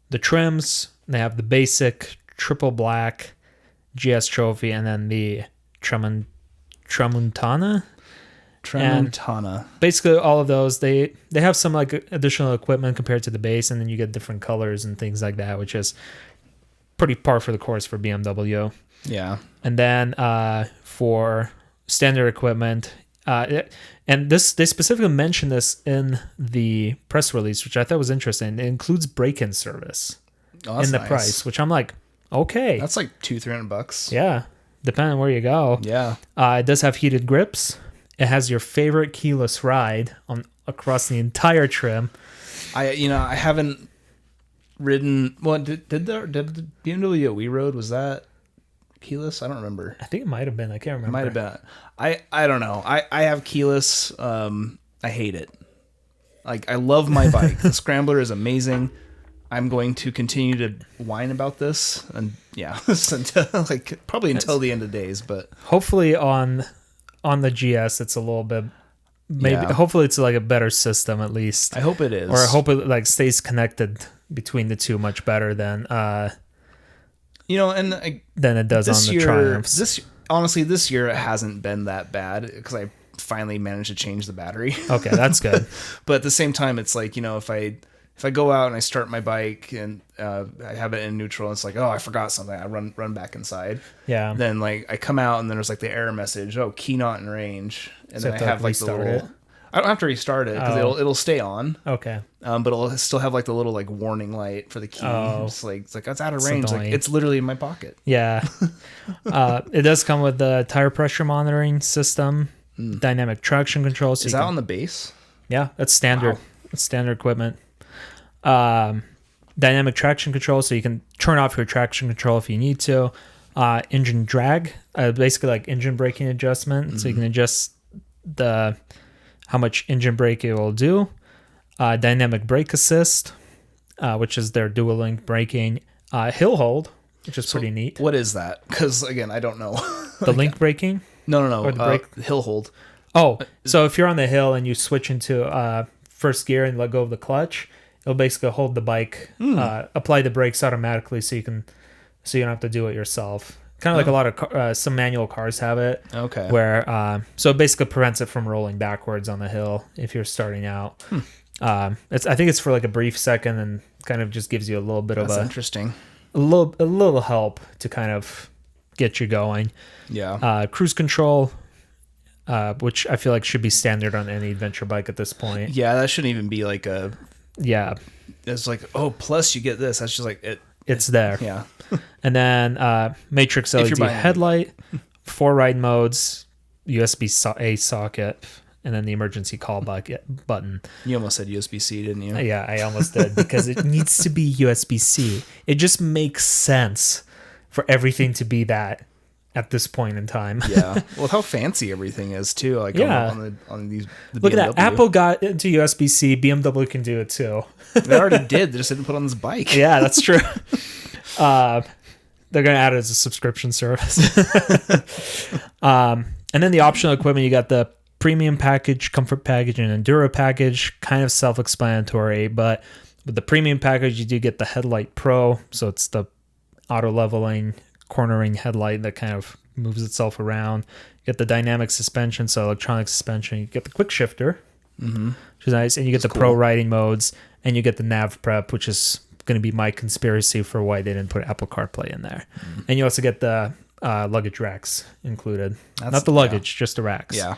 the trims. They have the basic triple black GS trophy, and then the Tramontana. And basically, all of those they have some like additional equipment compared to the base, and then you get different colors and things like that, which is pretty par for the course for BMW. Yeah. And then for standard equipment. And they specifically mentioned this in the press release, which I thought was interesting. It includes break-in service in the price, which I'm like, okay. That's like $200-$300. Yeah, depending on where you go. Yeah. It does have heated grips. It has your favorite keyless ride across the entire trim. I haven't ridden. Well, did the BMW we rode, was that keyless? I don't remember. I think it might have been. I can't remember. It might have been. I don't know. I have keyless. I hate it. Like, I love my bike. The Scrambler is amazing. I'm going to continue to whine about this, and until the end of days. But hopefully on the GS, it's a little bit. Hopefully it's like a better system at least. I hope it is, or I hope it like stays connected between the two much better than than it does on the Triumphs. This year it hasn't been that bad because I finally managed to change the battery. Okay, that's good. But at the same time, it's like, if I go out and I start my bike and I have it in neutral, and it's like, oh, I forgot something. I run back inside. Yeah. Then like I come out and then there's like the error message. Oh, key not in range. And so then I have like the little. It? I don't have to restart it because it'll stay on. Okay. But it'll still have like the little like warning light for the key. It's like it's out of range. Annoying. Like, it's literally in my pocket. Yeah. It does come with the tire pressure monitoring system, dynamic traction control. So is that on the base? Yeah, that's standard. Wow. That's standard equipment. Dynamic traction control, so you can turn off your traction control if you need to. Engine drag, basically like engine braking adjustment, so you can adjust how much engine brake it will do. Dynamic brake assist, which is their dual link braking. Hill hold, which is pretty neat. What is that? Because again, I don't know. The link braking? No. Or the brake? Hill hold. Oh, so if you're on the hill and you switch into first gear and let go of the clutch, it'll basically hold the bike, apply the brakes automatically, so you don't have to do it yourself. Kind of like a lot of some manual cars have it. Okay. Where so it basically prevents it from rolling backwards on the hill if you're starting out. I think it's for like a brief second and kind of just gives you a little bit That's of interesting. a little help to kind of get you going. Yeah. Cruise control. Which I feel like should be standard on any adventure bike at this point. Yeah, that shouldn't even be like a... Yeah. It's like, oh, plus you get this. That's just like... It's there. Yeah. And then Matrix LED headlight, 4 ride modes, USB-A socket, and then the emergency call button. You almost said USB-C, didn't you? Yeah, I almost did, because it needs to be USB-C. It just makes sense for everything to be that at this point in time. Yeah. Well, how fancy everything is too. Like on these. Look at that. Apple got into USB-C. BMW can do it too. They already did. They just didn't put it on this bike. Yeah, that's true. They're going to add it as a subscription service. And then the optional equipment, you got the premium package, comfort package, and enduro package. Kind of self-explanatory, but with the premium package, you do get the Headlight Pro. So it's the auto leveling, cornering headlight that kind of moves itself around. You get the dynamic suspension, so electronic suspension. You get the quick shifter, which is nice, and you get the pro riding modes, and you get the nav prep, which is going to be my conspiracy for why they didn't put Apple CarPlay in there. And you also get the luggage racks included. Not the luggage, just the racks. Yeah.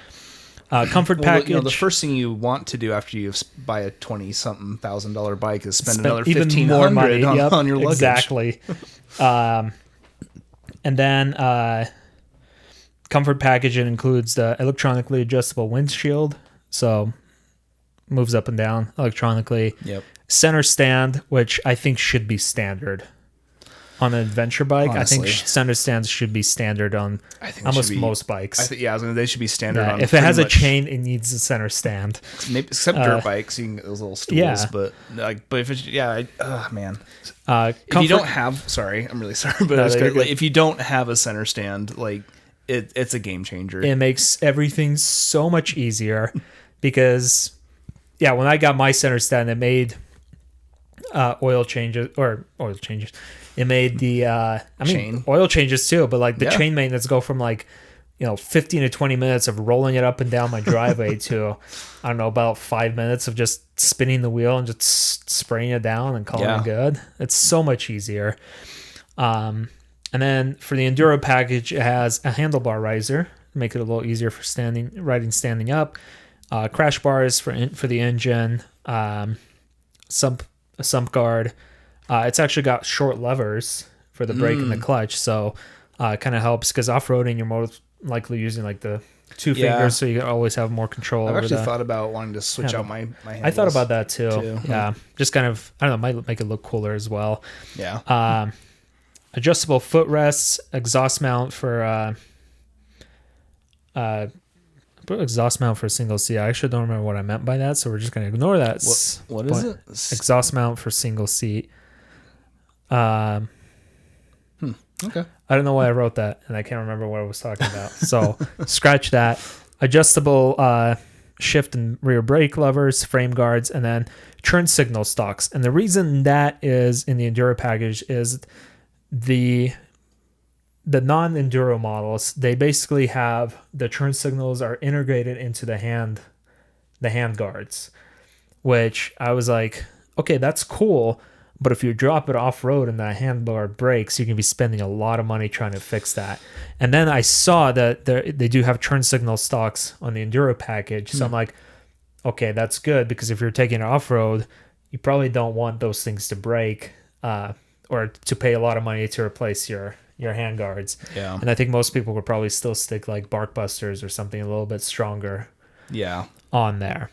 Comfort package. You know, the first thing you want to do after you buy a $20-something thousand bike is spend another $1,500 on your luggage. Exactly. And then comfort package, it includes the electronically adjustable windshield, so moves up and down electronically. Yep. Center stand, which I think should be standard on an adventure bike. Honestly. I think center stands should be standard on almost most bikes. They should be standard on. If it has a chain, it needs a center stand. Maybe, except dirt bikes, you can get those little stools. Yeah. But if it's man. If you don't have, sorry, I'm really sorry, but if you don't have a center stand, like it's a game changer. It makes everything so much easier because, when I got my center stand, it made oil changes. It made the chain oil changes too, but like the chain maintenance go from 15 to 20 minutes of rolling it up and down my driveway to I don't know, about 5 minutes of just spinning the wheel and just spraying it down and calling it good. It's so much easier. And then for the enduro package, it has a handlebar riser, make it a little easier for riding standing up. Crash bars for the engine, sump guard. It's actually got short levers for the brake and the clutch, so it kind of helps because off-roading you're most likely using like the 2 fingers, so you always have more control. I've actually thought about wanting to switch out my handles. I thought about that too. Yeah, just kind of, I don't know, might make it look cooler as well. Yeah. Adjustable footrests, exhaust mount for a single seat. I actually don't remember what I meant by that, so we're just going to ignore that. What is it? Exhaust mount for single seat. Okay. I don't know why I wrote that, and I can't remember what I was talking about. So scratch that. Adjustable shift and rear brake levers, frame guards, and then turn signal stalks. And the reason that is in the Enduro package is the non-Enduro models, they basically have the turn signals are integrated into the hand guards, which I was like, okay, that's cool. But if you drop it off-road and the handlebar breaks, you can be spending a lot of money trying to fix that. And then I saw that they do have turn signal stalks on the Enduro package. So I'm like, okay, that's good, because if you're taking it off-road, you probably don't want those things to break or to pay a lot of money to replace your hand guards. Yeah. And I think most people would probably still stick like bark busters or something a little bit stronger on there.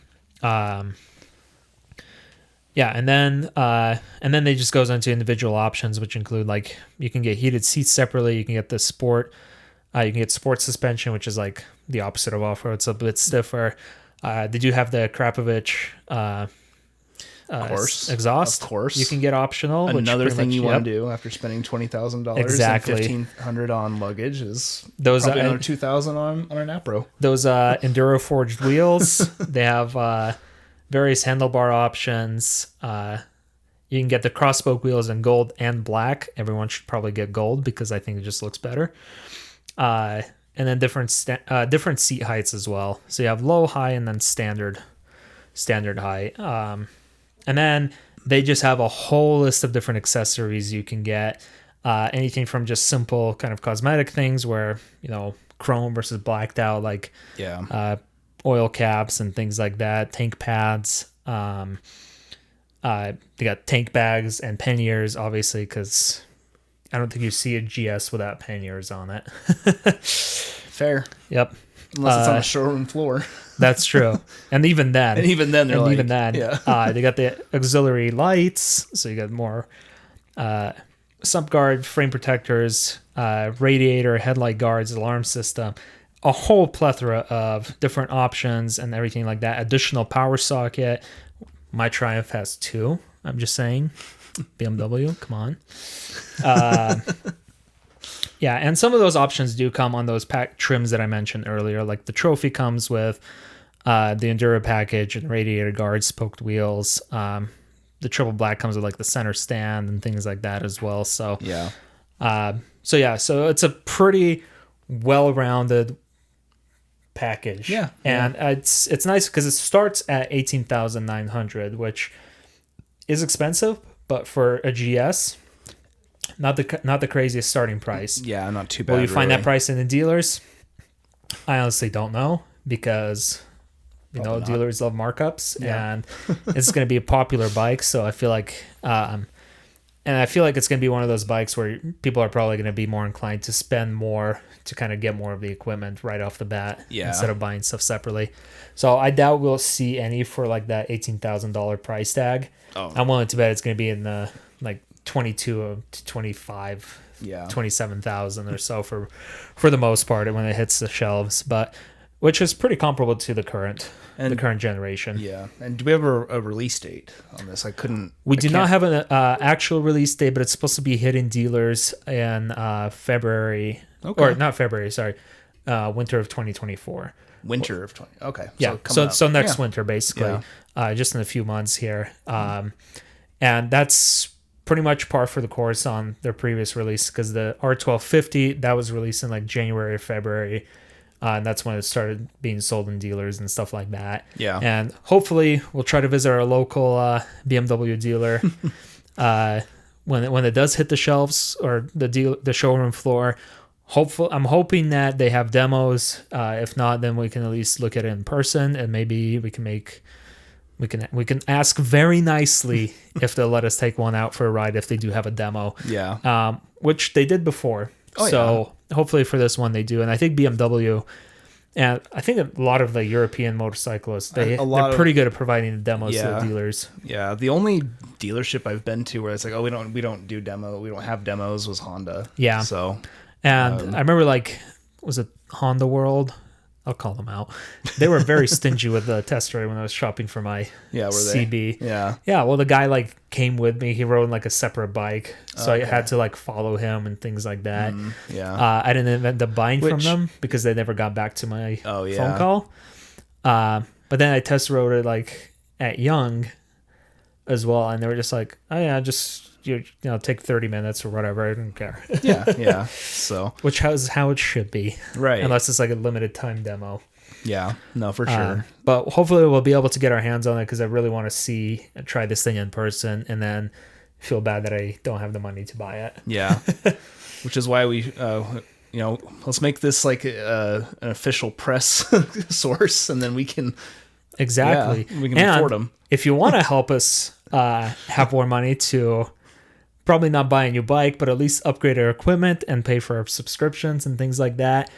Yeah, and then they just goes into individual options, which include like you can get heated seats separately. You can get the sport. You can get sport suspension, which is like the opposite of off-road. It's a bit stiffer. They do have the Krapovich exhaust. Of course. You can get optional. Another thing you want to do after spending $20,000 exactly. and $1,500 on luggage is those probably another $2,000 on an Apro. Those Enduro forged wheels. They have various handlebar options. You can get the crosspoke wheels in gold and black. Everyone should probably get gold because I think it just looks better. And then different seat heights as well. So you have low, high, and then standard height. And then they just have a whole list of different accessories you can get. Anything from just simple kind of cosmetic things where, chrome versus blacked out, like oil caps and things like that, tank pads. They got tank bags and panniers, obviously, because I don't think you see a GS without panniers on it. Fair. Yep. Unless it's on a showroom floor. That's true. And even then. They got the auxiliary lights, so you got more sump guard, frame protectors, radiator, headlight guards, alarm system, a whole plethora of different options and everything like that. Additional power socket. My Triumph has 2. I'm just saying. BMW, come on. Yeah, and some of those options do come on those pack trims that I mentioned earlier. Like the Trophy comes with the Enduro package and radiator guards, spoked wheels. The triple black comes with like the center stand and things like that as well. So so it's a pretty well-rounded package. Yeah, and it's nice because it starts at $18,900, which is expensive, but for a GS. Not the craziest starting price. Yeah, not too bad. Will you find that price in the dealers? I honestly don't know because dealers love markups, and it's going to be a popular bike. So I feel like, it's going to be one of those bikes where people are probably going to be more inclined to spend more to kind of get more of the equipment right off the bat instead of buying stuff separately. So I doubt we'll see any for like that $18,000 price tag. Oh. I'm willing to bet it's going to be in the like 22 to 25, 27,000 or so for the most part when it hits the shelves, but which is pretty comparable to the current generation. Yeah. And do we have a release date on this? We do not have an actual release date, but it's supposed to be hitting dealers in February. Okay. Or not February, sorry. Winter of 2024. Winter of 20. Okay. Yeah. So next winter, basically. Yeah. Just in a few months here. And that's pretty much par for the course on their previous release because the R1250, that was released in like January or February. And that's when it started being sold in dealers and stuff like that. Yeah. And hopefully we'll try to visit our local BMW dealer when it does hit the shelves or the showroom floor. I'm hoping that they have demos. If not, then we can at least look at it in person, and maybe we can ask very nicely if they'll let us take one out for a ride if they do have a demo. Yeah. Which they did before. Hopefully for this one they do. And I think BMW, and I think a lot of the European motorcyclists, they're pretty good at providing the demos to the dealers. Yeah. The only dealership I've been to where it's like, we don't do demo, we don't have demos was Honda. Yeah. So. And I remember was it Honda World? I'll call them out. They were very stingy with the test ride when I was shopping for my CB. Yeah. Yeah. Well, the guy came with me. He rode a separate bike, so I had to follow him and things like that. I didn't end up buying from them because they never got back to my phone call. But then I test rode it at Young as well, and they were just like, "Oh yeah, just take 30 minutes or whatever. I don't care." Yeah. So, which is how it should be, right? Unless it's a limited time demo. Yeah, no, for sure. But hopefully we'll be able to get our hands on it because I really want to see and try this thing in person, and then feel bad that I don't have the money to buy it. Yeah, which is why we, let's make this an official press source, and then we can we can afford them. If you want to help us have more money to probably not buy a new bike, but at least upgrade our equipment and pay for our subscriptions and things like that,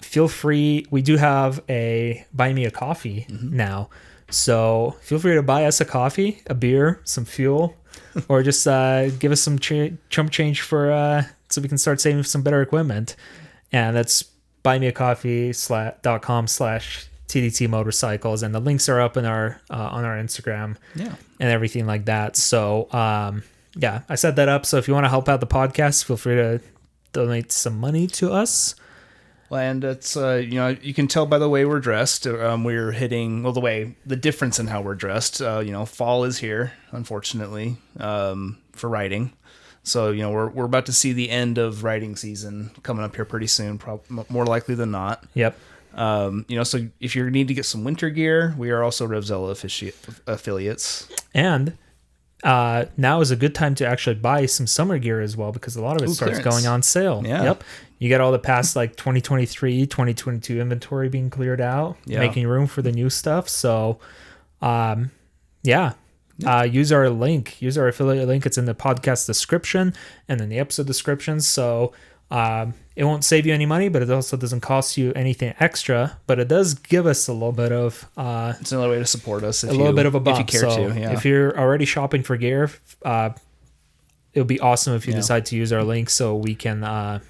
feel free. We do have a buy me a coffee now. So feel free to buy us a coffee, a beer, some fuel, or just give us some chump change for so we can start saving some better equipment. And that's buymeacoffee.com/tdtmotorcycles, and the links are up in our on our Instagram, and everything like that. So yeah, I set that up. So if you want to help out the podcast, feel free to donate some money to us. Well, and it's you can tell by the way we're dressed. We're hitting the difference in how we're dressed. Fall is here, unfortunately, for riding. So we're about to see the end of riding season coming up here pretty soon, more likely than not. Yep. So if you need to get some winter gear, we are also Revzilla affiliates. And now is a good time to actually buy some summer gear as well, because a lot of it starts going on sale. Yeah. Yep. You get all the past 2023, 2022 inventory being cleared out, making room for the new stuff. So, use our link, use our affiliate link. It's in the podcast description and in the episode description. So, it won't save you any money, but it also doesn't cost you anything extra. But it does give us a little bit of it's another way to support us. A little bit of a bump. If you care to. Yeah. If you're already shopping for gear, it would be awesome if you decide to use our link so we can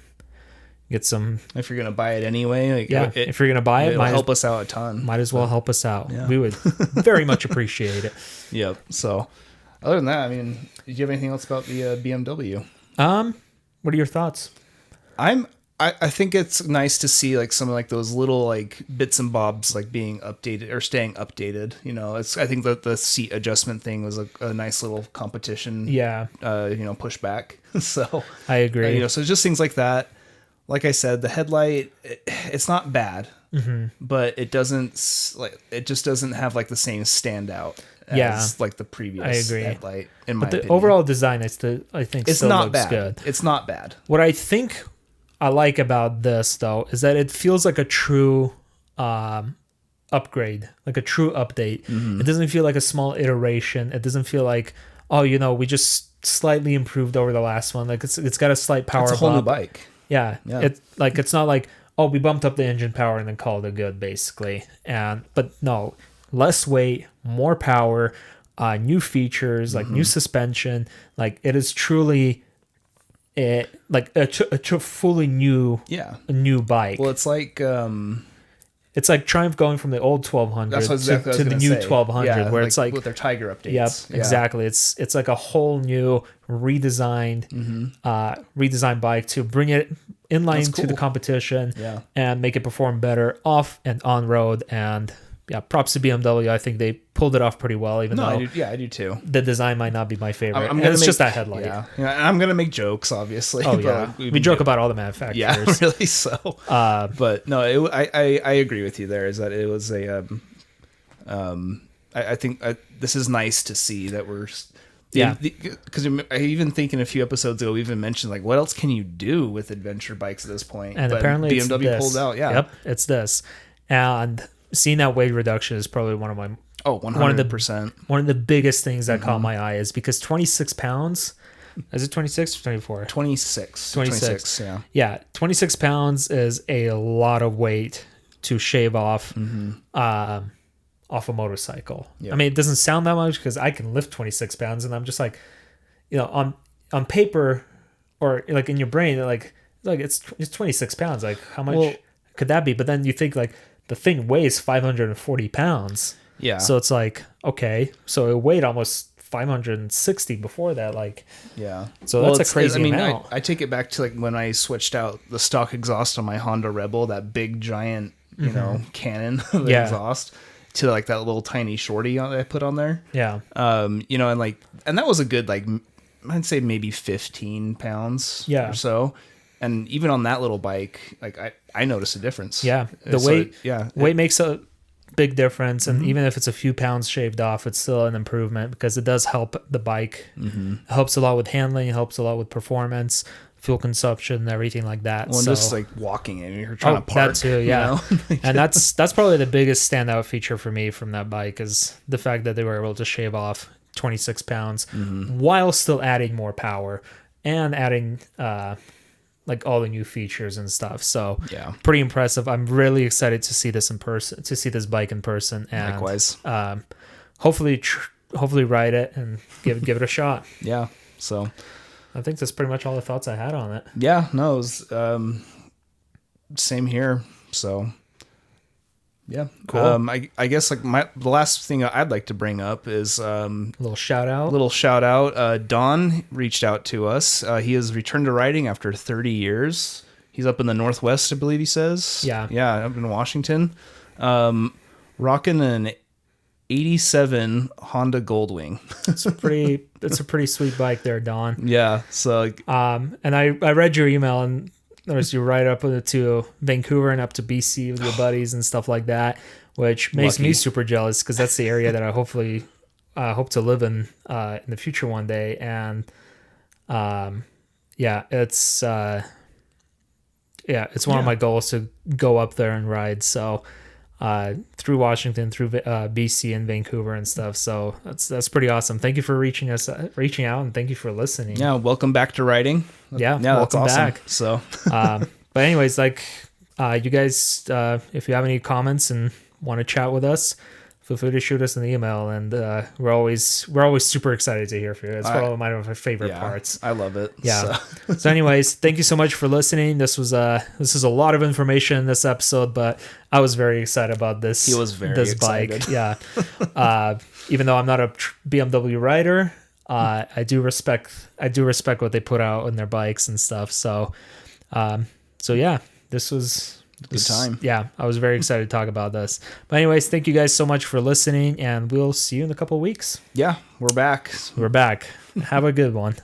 get some. If you're gonna buy it anyway, if you're gonna buy it, might help us out a ton. Might as well help us out. Yeah. We would very much appreciate it. Yep. So, other than that, I mean, do you have anything else about the BMW? What are your thoughts? I think it's nice to see some of those little bits and bobs being updated or staying updated. I think that the seat adjustment thing was a nice little competition. Yeah. Pushback. So I agree. So just things like that. Like I said, the headlight, it's not bad, but it just doesn't have the same standout as the previous headlight. In my opinion, overall design, I think it's still not looks bad. Good. It's not bad. What I think I like about this though is that it feels like a true upgrade, like a true update. Mm-hmm. It doesn't feel like a small iteration. It doesn't feel like, we just slightly improved over the last one. It's got a slight power. It's a whole new bike. Yeah. It's not like, we bumped up the engine power and then called it good, basically. But no, less weight, more power, new features, new suspension. It is truly a fully new, a new bike. Well, it's it's like Triumph going from the old 1200 to the new 1200, where it's with their Tiger updates. Yep, exactly. It's like a whole new redesigned bike to bring it in line to the competition and make it perform better off and on road. And props to BMW. I think they pulled it off pretty well, even though I do too. The design might not be my favorite. It's just that headlight. Yeah, and I'm gonna make jokes, obviously. Oh yeah, we joke about all the manufacturers. Yeah, really. So, but no, I agree with you. There is that it was a. I think this is nice to see that we're. Because I even think in a few episodes ago we even mentioned what else can you do with adventure bikes at this point? And apparently BMW pulled out. Yeah. Yep, it's this, and seeing that weight reduction is probably one of my 100%. One of the biggest things that caught my eye is because 26 pounds. Is it 26 or 24? 26. Yeah, 26 pounds is a lot of weight to shave off off a motorcycle. Yep. I mean, it doesn't sound that much because I can lift 26 pounds, and I'm just on paper or in your brain, it's 26 pounds. How much could that be? But then you think the thing weighs 540 pounds. Yeah. So it's okay. So it weighed almost 560 before that. So that's a crazy amount. I take it back to when I switched out the stock exhaust on my Honda Rebel, that big giant, cannon of exhaust, to that little tiny shorty that I put on there. Yeah. And that was a good, I'd say maybe 15 pounds or so. And even on that little bike, I noticed a difference. Yeah, weight makes a big difference, and even if it's a few pounds shaved off, it's still an improvement because it does help the bike. It helps a lot with handling, it helps a lot with performance, fuel consumption, everything like that. Well, just walking it, you're trying to park. That too, yeah. And that's probably the biggest standout feature for me from that bike is the fact that they were able to shave off 26 pounds while still adding more power and adding like all the new features and stuff. So Yeah. pretty impressive. I'm really excited to see this in person, to see this bike in person, and Likewise. hopefully ride it and give it a shot. Yeah. So I think that's pretty much all the thoughts I had on it. yeah, no, it was same here. So yeah, Cool. I guess like the last thing I'd like to bring up is A little shout out. Don reached out to us. He has returned to riding after 30 years. He's up in the Northwest, I believe he says. Yeah, up in Washington. Rocking an 87 Honda Goldwing. It's a pretty sweet bike there, Don. Yeah, so And I read your email, and noticed you ride up to Vancouver and up to BC with your buddies and stuff like that, which makes me super jealous because that's the area that I hopefully hope to live in the future one day. And it's one of my goals to go up there and ride. So through Washington, through BC and Vancouver and stuff. So that's pretty awesome. Thank you for reaching out, and thank you for listening. yeah, welcome back to riding. Yeah, that's welcome awesome. back. So But anyways, like you guys, if you have any comments and want to chat with us, feel free to shoot us an email, and we're always super excited to hear from you. It's one of my favorite parts. I love it. Yeah. So anyways, thank you so much for listening. This is a lot of information in this episode, but I was very excited about this. He was very this excited. bike. Yeah. Even though I'm not a BMW rider, I do respect what they put out on their bikes and stuff. So yeah, this was good time. Yeah, I was very excited to talk about this. But anyways, thank you guys so much for listening, and we'll see you in a couple of weeks. Yeah, we're back. We're back. Have a good one.